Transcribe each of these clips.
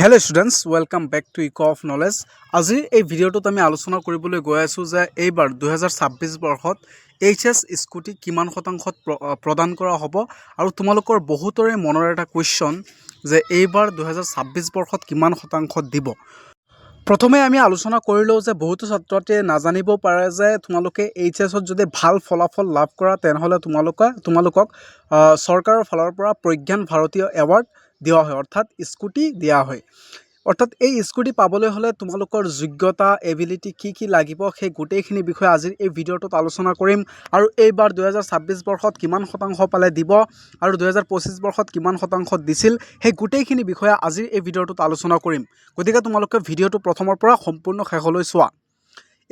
Hello students welcome back to echo of knowledge. आज এই ভিডিওটোত আমি আলোচনা কৰিবলৈ গৈ আছো যে এইবাৰ 2026 বৰ্ষত এইচএস স্কুটি কিমান শতাংশত প্ৰদান কৰা হ'ব আৰু তোমালোকৰ বহুতৰে মনৰ এটা কোৱেশ্চন যে এইবাৰ 2026 বৰ্ষত কিমান শতাংশত দিব। প্ৰথমে আমি আলোচনা কৰিলোঁ যে বহুতো ছাত্ৰছাত্ৰীয়ে নাজানিব পাৰে যে তোমালোকে এইচএছত যদি ভাল ফলাফল লাভ কৰা তেনেহ'লে তোমালোকক চৰকাৰৰ ফালৰ পৰা প্ৰজ্ঞান ভাৰতীয় এৱাৰ্ড দিয়া হয়, অৰ্থাৎ স্কুটি দিয়া হয়। অৰ্থাৎ এই স্কুটি পাবলৈ হ'লে তোমালোকৰ যোগ্যতা এবিলিটি কি লাগিব সেই গোটেইখিনি বিষয়ে আজিৰ এই ভিডিঅ'টোত আলোচনা কৰিম। আৰু এইবাৰ 2026 বৰ্ষত কিমান শতাংশ পালে দিব আৰু 2025 বৰ্ষত কিমান শতাংশত দিছিল সেই গোটেইখিনি বিষয়ে আজিৰ এই ভিডিঅ'টোত আলোচনা কৰিম। গতিকে তোমালোকে ভিডিঅ'টো প্ৰথমৰ পৰা সম্পূৰ্ণ শেষলৈ চোৱা।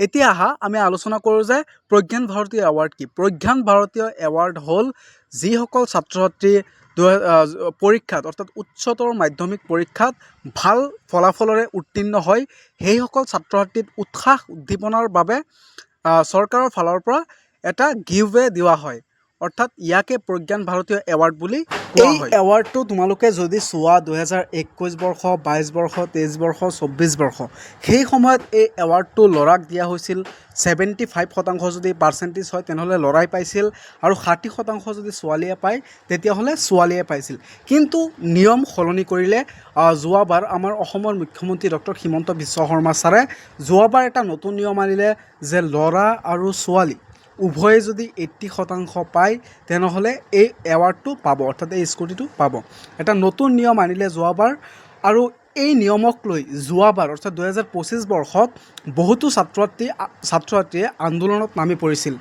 এতিয়া আহা আমি আলোচনা কৰোঁ যে প্ৰজ্ঞান ভাৰতীয় এৱাৰ্ড কি। প্ৰজ্ঞান ভাৰতীয় এৱাৰ্ড হ'ল যিসকল ছাত্ৰ ছাত্ৰী পৰীক্ষাত অৰ্থাৎ উচ্চতৰ মাধ্যমিক পৰীক্ষাত ভাল ফলাফলেৰে উত্তীৰ্ণ হয় সেইসকল ছাত্ৰ ছাত্ৰীক উৎসাহ উদ্দীপনাৰ বাবে চৰকাৰৰ ফালৰ পৰা এটা গিভৱে দিয়া হয়, অৰ্থাৎ ইয়াকে প্ৰজ্ঞান ভাৰতীয় এৱাৰ্ড বুলি কোৱা হয়। এই এৱাৰ্ডটো তোমালোকে যদি চোৱা 2021 বৰ্ষ 22 বৰ্ষ 23 বৰ্ষ 24 বৰ্ষ সেই সময়ত এই এৱাৰ্ডটো ল'ৰাক দিয়া হৈছিল। 75% যদি পাৰ্চেণ্টেজ হয় তেনেহ'লে ল'ৰাই পাইছিল আৰু 60% যদি ছোৱালীয়ে পায় তেতিয়াহ'লে ছোৱালীয়ে পাইছিল। কিন্তু নিয়ম সলনি কৰিলে যোৱাবাৰ আমাৰ অসমৰ মুখ্যমন্ত্ৰী ডক্টৰ হিমন্ত বিশ্ব শৰ্মা ছাৰে যোৱাবাৰ এটা নতুন নিয়ম আনিলে যে ল'ৰা আৰু ছোৱালী উভয়ে যদি 80% পায় তেনেহ'লে এই এৱাৰ্ডটো পাব, অৰ্থাৎ এই স্কুটিটো পাব। এটা নতুন নিয়ম আনিলে যোৱাবাৰ আৰু এই নিয়মক লৈ যোৱাবাৰ অৰ্থাৎ 2025 বৰ্ষত বহুতো ছাত্ৰ ছাত্ৰীয়ে আন্দোলনত নামি পৰিছিল,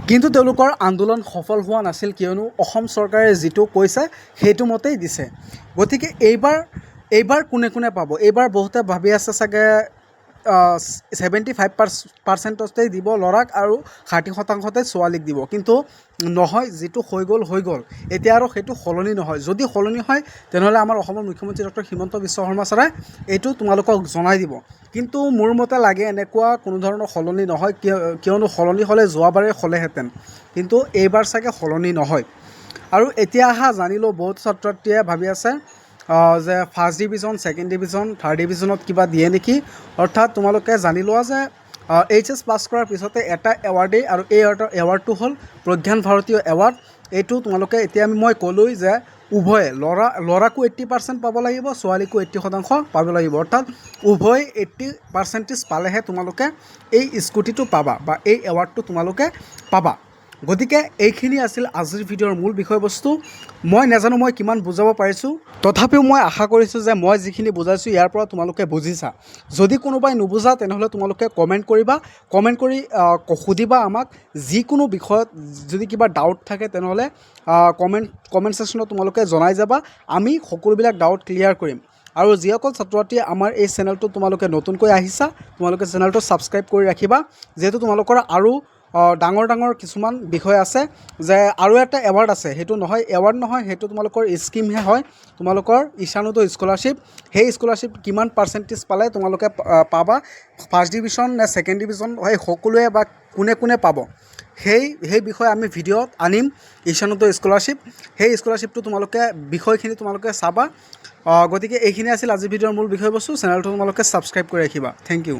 কিন্তু তেওঁলোকৰ আন্দোলন সফল হোৱা নাছিল, কিয়নো অসম চৰকাৰে যিটো কৈছে সেইটো মতেই দিছে। গতিকে এইবাৰ কোনে পাব? এইবাৰ বহুতে ভাবি আছে চাগে 75%তেই দিব ল'ৰাক আৰু 60%তেই ছোৱালীক দিব, কিন্তু নহয়, যিটো হৈ গ'ল এতিয়া আৰু সেইটো সলনি নহয়। যদি সলনি হয় তেনেহ'লে আমাৰ অসমৰ মুখ্যমন্ত্ৰী ডক্টৰ হিমন্ত বিশ্ব শৰ্মা ছাৰে এইটো তোমালোকক জনাই দিব। কিন্তু মোৰ মতে লাগে এনেকুৱা কোনো ধৰণৰ সলনি নহয়, কিয়নো সলনি হ'লে যোৱাবাৰে হ'লেহেঁতেন, কিন্তু এইবাৰ চাগে সলনি নহয়। আৰু এতিয়া আহা জানি লওঁ, বহুত ছাত্ৰ ছাত্ৰীয়ে ভাবি আছে যে first division, second division, third ডিভিজনত কিবা দিয়ে নেকি। অৰ্থাৎ তোমালোকে জানি লোৱা যে এইচএছ পাছ কৰাৰ পিছতে এটা এৱাৰ্ডেই, আৰু এই এৱাৰ্ডটো হ'ল প্ৰজ্ঞান ভাৰতীয় এৱাৰ্ড। এইটো তোমালোকে এতিয়া মই ক'লোৱেই যে উভয়ে ল'ৰাকো 80% পাব লাগিব, ছোৱালীকো 80% পাব লাগিব, অৰ্থাৎ উভয়ে 80% পালেহে তোমালোকে এই স্কুটিটো পাবা বা এই এৱাৰ্ডটো তোমালোকে পাবা। গতিকে এইখিনি আছিল আজিৰ ভিডিঅ'ৰ মূল বিষয়বস্তু। মই নাজানো মই কিমান বুজাব পাৰিছোঁ, তথাপিও মই আশা কৰিছোঁ যে মই যিখিনি বুজাইছোঁ ইয়াৰ পৰা তোমালোকে বুজিছা। যদি কোনোবাই নুবুজা তেনেহ'লে তোমালোকে কমেণ্ট কৰিবা, কমেণ্ট কৰি সুধিবা আমাক। যিকোনো বিষয়ত যদি কিবা ডাউট থাকে তেনেহ'লে কমেণ্ট ছেকশ্যনত তোমালোকে জনাই যাবা, আমি সকলোবিলাক ডাউট ক্লিয়াৰ কৰিম। আৰু যিসকল ছাত্ৰ ছাত্ৰীয়ে আমাৰ এই চেনেলটো তোমালোকে নতুনকৈ আহিছা তোমালোকে চেনেলটো ছাবস্ক্ৰাইব কৰি ৰাখিবা, যিহেতু তোমালোকৰ আৰু ডাঙৰ কিছুমান বিষয় আছে। যে আৰু এটা এৱাৰ্ড আছে, সেইটো এৱাৰ্ড নহয়, সেইটো তোমালোকৰ স্কিমহে হয়, তোমালোকৰ ঈশানোদয় স্কলাৰশ্বিপ। সেই স্কলাৰশ্বিপ কিমান পাৰ্চেণ্টেজ পালে তোমালোকে পাবা, ফাৰ্ষ্ট ডিভিজন নে ছেকেণ্ড ডিভিজন, সেই সকলোৱে বা কোনে পাব সেই বিষয়ে আমি ভিডিঅ'ত আনিম। ঈশানোদয় স্কলাৰশ্বিপ, সেই স্কলাৰশ্বিপটো বিষয়খিনি তোমালোকে চাবা। গতিকে এইখিনি আছিল আজিৰ ভিডিঅ'ৰ মূল বিষয়বস্তু। চেনেলটো তোমালোকে ছাবস্ক্ৰাইব কৰি ৰাখিবা। Thank U.